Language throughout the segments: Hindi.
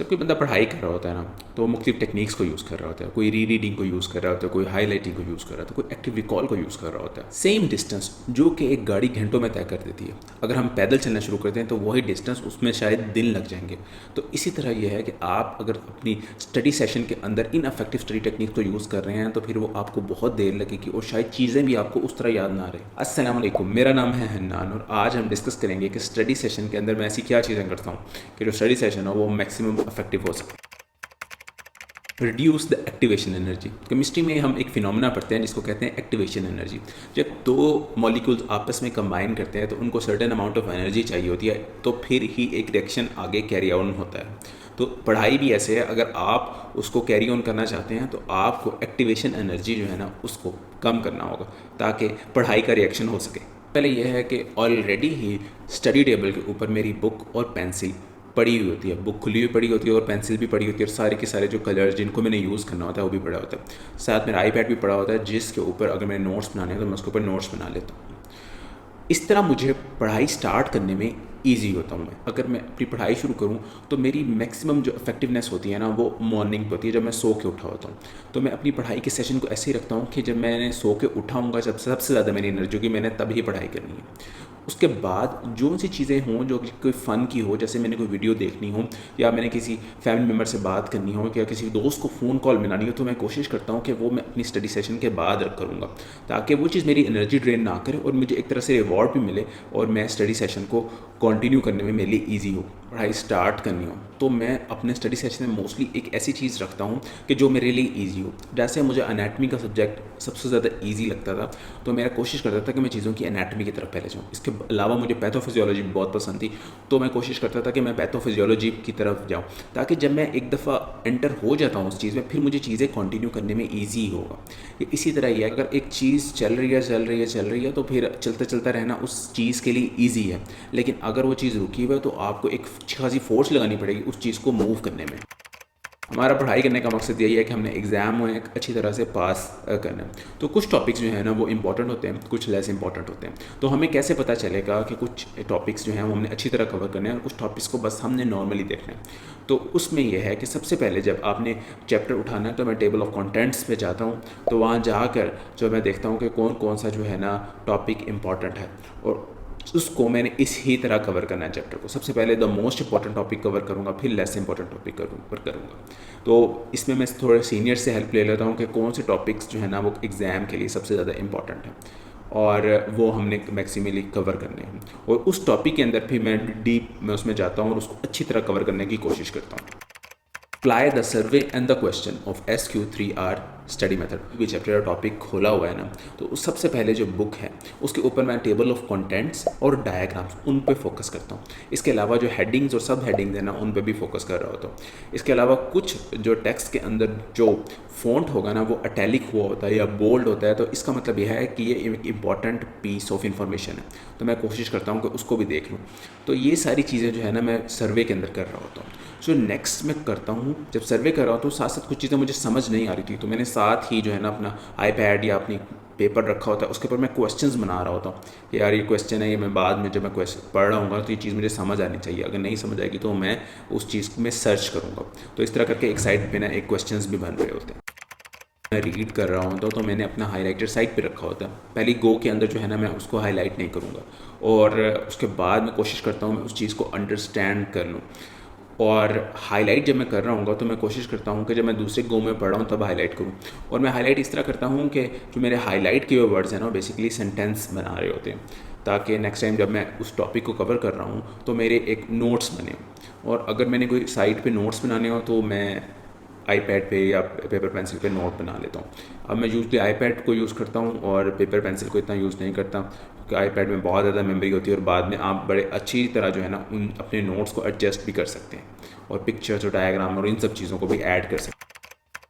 जब कोई बंदा पढ़ाई कर रहा होता है ना, तो वो मुख्तलिफ टेक्निक्स को यूज़ कर रहा होता है। कोई री रीडिंग को यूज़ कर रहा होता है, कोई हाईलाइटिंग को यूज़ कर रहा होता है, कोई एक्टिव रिकॉल को यूज़ कर रहा होता है। सेम डिस्टेंस जो कि एक गाड़ी घंटों में तय कर देती है, अगर हम पैदल चलना शुरू करते हैं तो वही डिस्टेंस उसमें शायद दिन लग जाएंगे। तो इसी तरह यह है कि आप अगर अपनी स्टडी सेशन के अंदर इनअफेक्टिव स्टडी टेक्निक को यूज़ कर रहे हैं तो फिर वो आपको बहुत देर लगेगी और शायद चीज़ें भी आपको उस तरह याद ना रहे। अस्सलाम वालेकुम, मेरा नाम है हन्नान और आज हम डिस्कस करेंगे कि स्टडी सेशन के अंदर मैं ऐसी क्या चीज़ें करता हूँ कि जो स्टडी सेशन हो वो मैक्सिमम इफेक्टिव हो सके। Reduce the activation energy. Chemistry में हम एक फिनोमेना पढ़ते हैं जिसको कहते हैं एक्टिवेशन एनर्जी। जब दो मॉलिक्यूल्स आपस में कंबाइन करते हैं तो उनको सर्टेन अमाउंट ऑफ एनर्जी चाहिए होती है, तो फिर ही एक रिएक्शन आगे कैरी ऑन होता है। तो पढ़ाई भी ऐसे है, अगर आप उसको कैरी ऑन करना चाहते हैं तो आपको एक्टिवेशन एनर्जी जो है ना उसको कम करना होगा ताकि पढ़ाई का रिएक्शन हो सके। पहले यह है कि ऑलरेडी ही स्टडी टेबल के ऊपर मेरी बुक और पेंसिल पड़ी हुई होती है। बुक खुली हुई पड़ी होती है और पेंसिल भी पड़ी होती है और सारे के सारे जो कलर्स जिनको मैंने यूज़ करना होता है वो भी पड़ा होता है। साथ में आईपैड भी पड़ा होता है जिसके ऊपर अगर मैंने नोट्स बनाने हैं तो मैं उसके ऊपर नोट्स बना लेता हूँ। इस तरह मुझे पढ़ाई स्टार्ट करने में ईजी होता हूँ। मैं अगर मैं अपनी पढ़ाई शुरू करूँ तो मेरी मैक्सिमम जो इफेक्टिवनेस होती है ना वो मॉर्निंग पे होती है, जब मैं सो के उठा होता हूँ। तो मैं अपनी पढ़ाई के सेशन को ऐसे ही रखता हूँ कि जब मैंने सो के उठाऊँगा सबसे ज़्यादा मेरी एनर्जी होगी, मैंने तभी पढ़ाई करनी है। उसके बाद जो सी चीज़ें हों जो कोई फ़न की हो, जैसे मैंने कोई वीडियो देखनी हो या मैंने किसी फैमिली मेम्बर से बात करनी हो या किसी दोस्त को फ़ोन कॉल मिलानी हो, तो मैं कोशिश करता हूँ कि वो मैं अपनी स्टडी सेशन के बाद करूँगा ताकि वो चीज़ मेरी एनर्जी ड्रेन ना करे और मुझे एक तरह से रिवॉर्ड भी मिले और मैं स्टडी सेशन को कंटिन्यू करने में मेरे लिए ईजी हो, पढ़ाई स्टार्ट करनी हो। तो मैं अपने स्टडी सेशन में मोस्टली एक ऐसी चीज़ रखता हूँ कि जो मेरे लिए ईजी हो। जैसे मुझे एनाटमी का सब्जेक्ट सबसे ज़्यादा ईजी लगता था तो मेरा कोशिश करता था कि मैं चीज़ों की एनाटमी की तरफ पहले जाऊँ। इसके अलावा मुझे पैथोफिजियोलॉजी बहुत पसंद थी तो मैं कोशिश करता था कि मैं पैथोफिजियोलॉजी की तरफ जाऊँ ताकि जब मैं एक दफ़ा एंटर हो जाता हूँ उस चीज़ में फिर मुझे चीज़ें कंटिन्यू करने में ईजी होगा। ये इसी तरह ही है, अगर एक चीज़ चल रही है तो फिर चलता चलता रहना उस चीज़ के लिए ईजी है, लेकिन अगर वो चीज़ रुकी हुई है तो आपको एक खासी फोर्स लगानी पड़ेगी उस चीज़ को मूव करने में। हमारा पढ़ाई करने का मकसद यही है कि हमने एग्ज़ाम में एक अच्छी तरह से पास करना है। तो कुछ टॉपिक्स जो है ना वो इंपॉर्टेंट होते हैं, कुछ लेस इंपॉर्टेंट होते हैं। तो हमें कैसे पता चलेगा कि कुछ टॉपिक्स जो हैं वो हमने अच्छी तरह कवर करने हैं और कुछ टॉपिक्स को बस हमने नॉर्मली देखना है। तो उसमें यह है कि सबसे पहले जब आपने चैप्टर उठाना है तो मैं टेबल ऑफ कंटेंट्स पे जाता हूँ, तो वहाँ जाकर जो मैं देखता हूँ कि कौन कौन सा जो है ना टॉपिक इम्पॉर्टेंट है और उसको मैंने इस ही तरह कवर करना है। चैप्टर को सबसे पहले the most important topic cover करूँगा, फिर लेस इंपॉर्टेंट टॉपिक कवर करूँगा। तो इसमें मैं थोड़े सीनियर से हेल्प ले लेता हूँ कि कौन से टॉपिक्स जो है ना वो एग्ज़ाम के लिए सबसे ज़्यादा इंपॉर्टेंट है और वो हमने मैक्सिमली कवर करने हैं। और उस टॉपिक के अंदर फिर मैं उसमें जाता हूँ और उसको अच्छी तरह कवर करने की कोशिश करता हूँ। Apply the survey and the question of SQ3R study method. भी चैप्टर का टॉपिक खोला हुआ है ना, तो उस सबसे पहले जो बुक है उसके ऊपर मैं टेबल ऑफ कंटेंट्स और डायग्राम्स उन पे फोकस करता हूँ। इसके अलावा जो हेडिंग्स और सब हेडिंग्स है ना उन पे भी फोकस कर रहा होता हूँ। इसके अलावा कुछ जो टेक्स्ट के अंदर जो फ़ॉन्ट होगा ना वो अटैलिक हुआ होता है या बोल्ड होता है, तो इसका मतलब यह है कि ये एक इंपॉर्टेंट पीस ऑफ इंफॉर्मेशन है, तो मैं कोशिश करता हूँ कि उसको भी देख लूँ। तो ये सारी चीज़ें जो है ना मैं सर्वे के अंदर कर रहा होता हूँ। सो नेक्स्ट मैं करता हूँ, जब सर्वे कर रहा हूँ तो साथ साथ कुछ चीज़ें मुझे समझ नहीं आ रही थी तो मैंने साथ ही जो है ना अपना आईपैड या अपनी पेपर रखा होता है, उसके ऊपर मैं क्वेश्चंस बना रहा होता हूँ कि यार ये क्वेश्चन है, ये मैं बाद में जब मैं क्वेश्चन पढ़ रहा हूँ तो ये चीज़ मुझे समझ आनी चाहिए, अगर नहीं समझ आएगी तो मैं उस चीज़ को मैं सर्च करूँगा। तो इस तरह करके एक साइड पे ना एक क्वेश्चंस भी बन रहे होते हैं। मैं रीड कर रहा होता हूँ तो मैंने अपना हाईलाइटर साइड पे रखा होता है। पहली गो के अंदर जो है ना मैं उसको हाईलाइट नहीं करूँगा और उसके बाद मैं कोशिश करता हूँ मैं उस चीज़ को अंडरस्टैंड कर लूँ। और हाईलाइट जब मैं कर रहा हूँ तो मैं कोशिश करता हूँ कि जब मैं दूसरे गो में पढ़ रहा हूँ तब हाईलाइट करूँ। और मैं हाईलाइट इस तरह करता हूँ कि जो मेरे हाईलाइट किए हुए वर्ड्स हैं ना बेसिकली सेंटेंस बना रहे होते हैं ताकि नेक्स्ट टाइम जब मैं उस टॉपिक को कवर कर रहा हूँ तो मेरे एक नोट्स बने। और अगर मैंने कोई साइट पे नोट्स बनाने हो तो मैं आईपैड पे या पेपर पेंसिल पे नोट बना लेता हूँ। अब मैं यूजली आईपैड को यूज़ करता हूँ और पेपर पेंसिल को इतना यूज़ नहीं करता क्योंकि आईपैड में बहुत ज़्यादा मेमोरी होती है और बाद में आप बड़े अच्छी तरह जो है ना उन अपने नोट्स को एडजस्ट भी कर सकते हैं और पिक्चर्स और डायग्राम और इन सब चीज़ों को भी ऐड कर सकते हैं।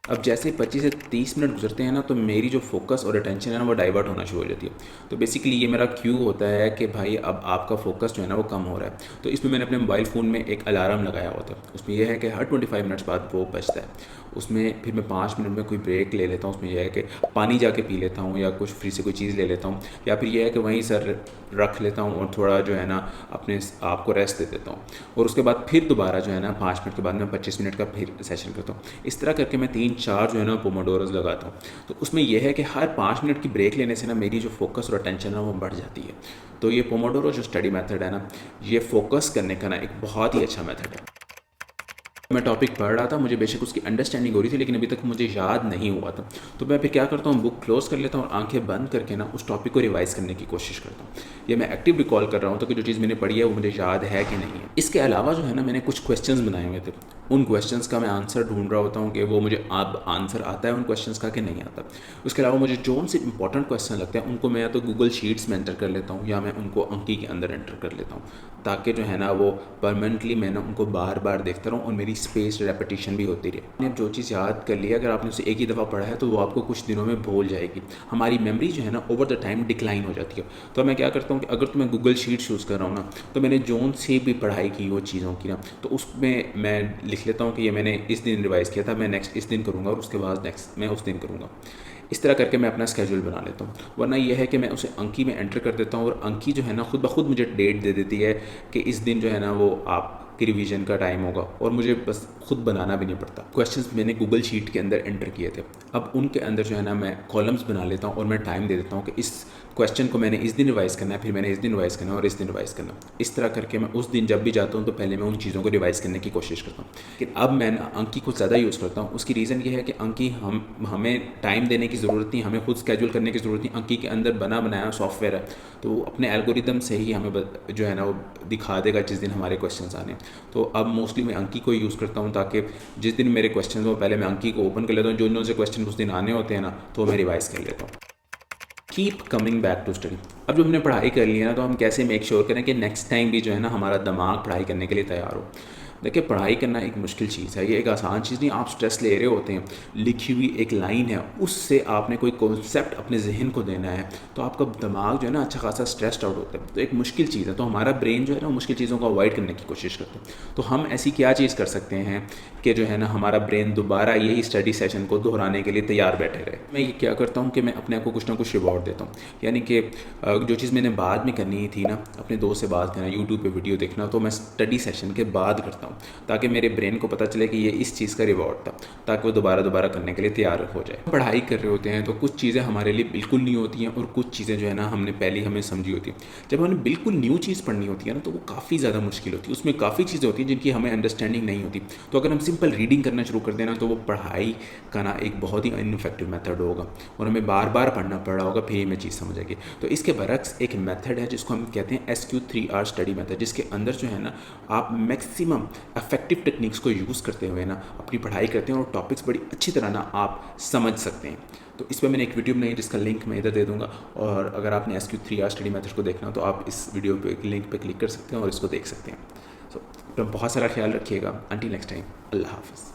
अब जैसे 25 से 30 मिनट गुजरते हैं ना तो मेरी जो फोकस और अटेंशन है ना वो डाइवर्ट होना शुरू हो जाती है। तो बेसिकली ये मेरा क्यू होता है कि भाई अब आपका फोकस जो है ना वो कम हो रहा है। तो इसमें मैंने अपने मोबाइल फ़ोन में एक अलार्म लगाया हुआ था, उसमें यह है कि हर 25 मिनट्स बाद वो बजता है। उसमें फिर मैं 5 मिनट में कोई ब्रेक ले लेता हूँ, उसमें यह है कि पानी जाके पी लेता हूँ या कुछ फ्री से कोई चीज़ ले लेता हूँ या फिर यह है कि वहीं सर रख लेता हूँ और थोड़ा जो है ना अपने आप को रेस्ट दे देता हूँ, और उसके बाद फिर दोबारा जो है ना 5 मिनट के बाद मैं 25 मिनट का फिर सेशन करता हूँ। इस तरह करके मैं 3-4 जो है ना पोमोडोरोस लगाता हूँ। तो उसमें यह है कि हर 5 मिनट की ब्रेक लेने से ना मेरी जो फोकस और अटेंशन है वो बढ़ जाती है। तो ये पोमोडोरो जो स्टडी मेथड है ना, ये फोकस करने का ना एक बहुत ही अच्छा मेथड है। मैं टॉपिक पढ़ रहा था, मुझे बेशक उसकी अंडरस्टैंडिंग हो रही थी, लेकिन अभी तक मुझे याद नहीं हुआ था। तो मैं फिर क्या करता हूँ, बुक क्लोज कर लेता हूँ और आंखें बंद करके ना उस टॉपिक को रिवाइज करने की कोशिश करता हूँ। ये मैं एक्टिव रिकॉल कर रहा हूँ तो कि जो चीज़ मैंने पढ़ी है वो मुझे याद है कि नहीं है। इसके अलावा जो है ना मैंने कुछ क्वेश्चंस बनाए हुए थे, उन क्वेश्चंस का मैं आंसर ढूंढ रहा होता हूँ कि वो मुझे अब आंसर आता है उन क्वेश्चंस का कि नहीं आता। उसके अलावा मुझे जो उनसे इंपॉर्टेंट क्वेश्चन लगते हैं उनको मैं या तो गूगल शीट्स में एंटर कर लेता हूँ या मैं उनको अंकी के अंदर एंटर कर लेता हूँ, ताकि जो है ना वो परमानेंटली मैं ना उनको बार बार देखता रहूँ और मेरी स्पेस रेपिटेशन भी होती रहे। आपने अब जो चीज़ याद कर लिया, अगर आपने उसे एक ही दफ़ा पढ़ा है तो वो आपको कुछ दिनों में भूल जाएगी। हमारी मेमोरी जो है ना ओवर द टाइम डिक्लाइन हो जाती है। तो मैं क्या करता हूँ कि अगर तो मैं गूगल शीट यूज़ कर रहा हूँ ना, तो मैंने जोन से भी पढ़ाई की वो चीज़ों की ना, तो उसमें मैं लिख लेता हूँ कि ये मैंने इस दिन रिवाइज़ किया था, मैं नेक्स्ट इस दिन करूँगा और उसके बाद नेक्स्ट मैं उस दिन करूँगा। इस तरह करके मैं अपना स्केड्यूल बना लेता हूँ। वरना यह है कि मैं उसे अंकी में एंटर कर देता हूँ और अंकी जो है ना खुद ब खुद मुझे डेट दे देती है कि इस दिन जो है ना वो आपकी रिवीजन का टाइम होगा, और मुझे बस खुद बनाना भी नहीं पड़ता। क्वेश्चंस मैंने गूगल शीट के अंदर एंटर किए थे, अब उनके अंदर जो है ना मैं कॉलम्स बना लेता हूँ और मैं टाइम दे देता हूँ कि इस क्वेश्चन को मैंने इस दिन रिवाइज़ करना है, फिर मैंने इस दिन रिवाइज़ करना है और इस दिन रिवाइज़ करना है। इस तरह करके मैं उस दिन जब भी जाता हूँ तो पहले मैं उन चीज़ों को रिवाइज़ करने की कोशिश करता हूँ। लेकिन अब मैं अंकी को ज़्यादा यूज़ करता हूँ। उसकी रीज़न ये है कि अंकी हमें टाइम देने की ज़रूरत नहीं, हमें खुद स्केड्यूल करने की ज़रूरत नहीं। अंकी के अंदर बना बनाया सॉफ्टवेयर है, तो वो अपने एल्गोरिदम से ही हमें जो है ना वो दिखा देगा जिस दिन हमारे क्वेश्चन आने। तो अब मोस्टली मैं अंकी को यूज़ करता हूँ, ताकि जिस दिन मेरे क्वेश्चन हो पहले मैं अंकी को ओपन कर लेता हूँ, जो से क्वेश्चन उस दिन आने होते हैं ना तो मैं रिवाइज़ कर लेता हूँ। Keep coming back to study. अब जब हमने पढ़ाई कर ली है ना, तो हम कैसे मेक श्योर करें कि नेक्स्ट टाइम भी जो है ना हमारा दिमाग पढ़ाई करने के लिए तैयार हो। देखिए, पढ़ाई करना एक मुश्किल चीज़ है, ये एक आसान चीज़ नहीं। आप स्ट्रेस ले रहे होते हैं, लिखी हुई एक लाइन है, उससे आपने कोई कॉन्सेप्ट अपने जहन को देना है, तो आपका दिमाग जो है ना अच्छा खासा स्ट्रेस्ड आउट होता है। तो एक मुश्किल चीज़ है, तो हमारा ब्रेन जो है ना मुश्किल चीज़ों को अवॉइड करने की कोशिश करता है। तो हम ऐसी क्या चीज़ कर सकते हैं कि जो है ना हमारा ब्रेन दोबारा यही स्टडी सेशन को दोहराने के लिए तैयार बैठे रहे। मैं ये क्या करता हूँ कि मैं अपने आप को कुछ ना कुछ रिवॉर्ड देता हूँ। यानी कि जो चीज़ मैंने बाद में करनी थी ना, अपने दोस्त से बात करना, यूट्यूब पे वीडियो देखना, तो मैं स्टडी सेशन के बाद करता हूँ, ताकि मेरे ब्रेन को पता चले कि ये इस चीज़ का रिवॉर्ड था, ताकि वो दोबारा करने के लिए तैयार हो जाए। पढ़ाई कर रहे होते हैं तो कुछ चीज़ें हमारे लिए बिल्कुल न्यू होती हैं और कुछ चीज़ें जो है ना हमने पहले हमें समझी होती हैं। जब हमें बिल्कुल न्यू चीज़ पढ़नी होती है ना, तो वो काफ़ी ज़्यादा मुश्किल होती है। उसमें काफ़ी चीज़ें होती हैं जिनकी हमें अंडरस्टैंडिंग नहीं होती। तो अगर हम सिंपल रीडिंग करना शुरू कर देना, तो वो पढ़ाई का ना एक बहुत ही इनफेक्टिव मेथड होगा और हमें बार बार पढ़ना पड़ रहा होगा, फिर हमें चीज़ समझ आएगी। तो इसके बरक्स एक मेथड है जिसको हम कहते हैं SQ3R स्टडी मेथड, जिसके अंदर जो है ना आप मैक्सिमम इफेक्टिव टेक्निक्स को यूज़ करते हुए ना अपनी पढ़ाई करते हैं और टॉपिक्स बड़ी अच्छी तरह ना आप समझ सकते हैं। तो इस पर मैंने एक वीडियो बनाई जिसका लिंक मैं इधर दे दूंगा, और अगर आपने SQ3R स्टडी मेथड को देखना तो आप इस वीडियो पे लिंक पे क्लिक कर सकते हैं और इसको देख सकते हैं। तो बहुत सारा ख्याल रखिएगा। अंटिल नेक्स्ट टाइम, अल्लाह हाफ़िज़।